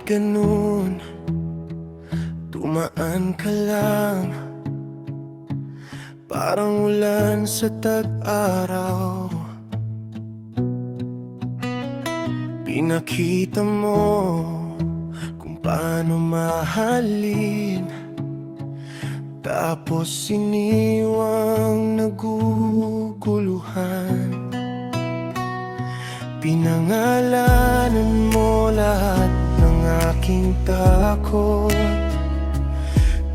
ganun, dumaan ka lang, parang ulan sa tag-araw. Pinakita mo kung paano mahalin, tapos iniwang naguguluhan. Pinangalanan mo lahat ng aking takot,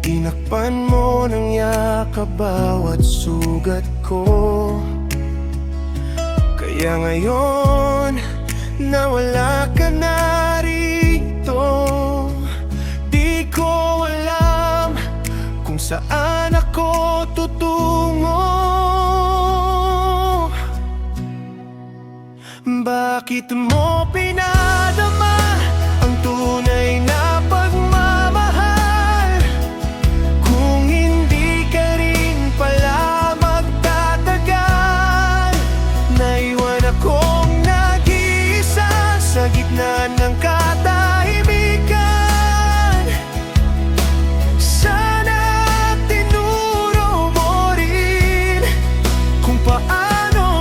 tinakpan mo ng yakap bawat sugat ko. Kaya ngayon na wala ka na rito, di ko alam kung saan ako tutungo. Bakit mo pinadama ang tunay na pagmamahal, kung hindi ka rin pala magtatagal? Naiwan akong nag-iisa sa gitna ng katahimikan. Sana tinuro mo rin kung paano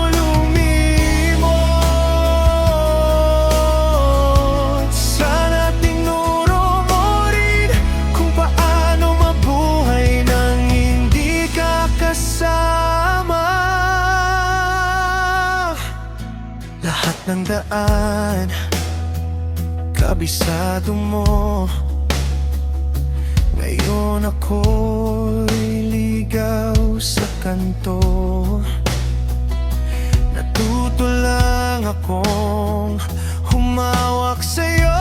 ng daan, kabisado mo. Ngayon ako'y ligaw sa kanto, natuto lang akong humawak sa'yo.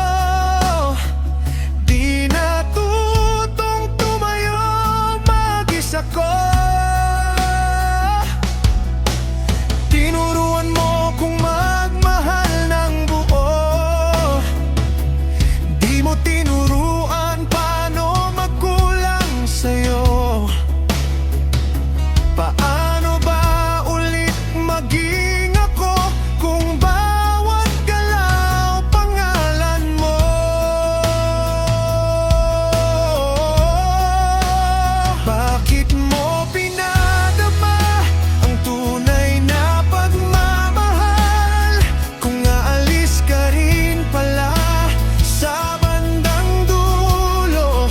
Di natutong tumayo mag-isa ko. Tinuruan mo kung magmahal ng buo, di mo tinuruan paano magkulang sa'yo. Paano ba ulit maging ako kung bawat galaw pangalan mo? Bakit mo pinadama ang tunay na pagmamahal, kung aalis ka rin pala sa bandang dulo?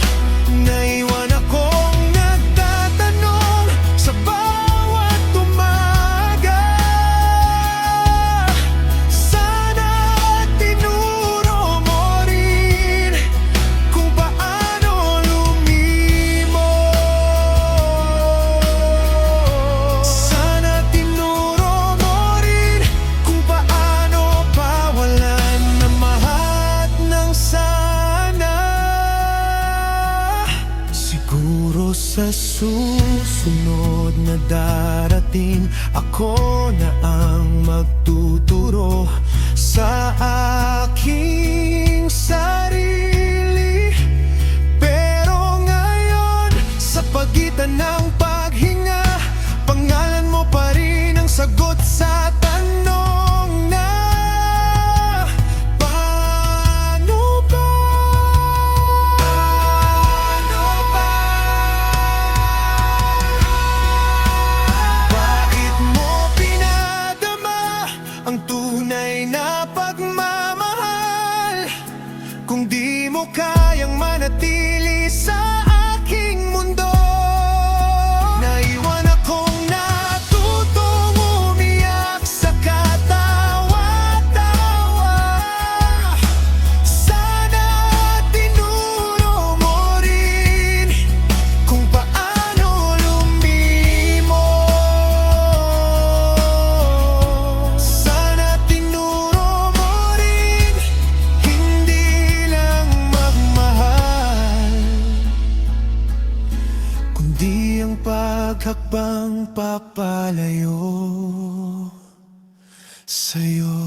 Naiwan akong nagtatanong sa bawat umaga. Sana tinuro mo rin kung paano lumimos. Sana tinuro mo rin kung paano pawalan ng lahat ng sana. Siguro sa susunod na darating, ako na ang magtuturo sa aking sarili. Pero ngayon, sa pagitan ng paghinga, pangalan mo pa rin ang sagot sa tanong na paano ba? Paano ba? Bakit mo pinadama ang tunay na pagmamahal, kung di mo kayang manatili sa aking mundo? Naiwan akong natutong umiyak sa katawa-tawa. Sana tinuro mo rin kung paano lumimos. Sana tinuro mo rin hindi lang magmahal, kundi ang paghakbang papalayo sa'yo.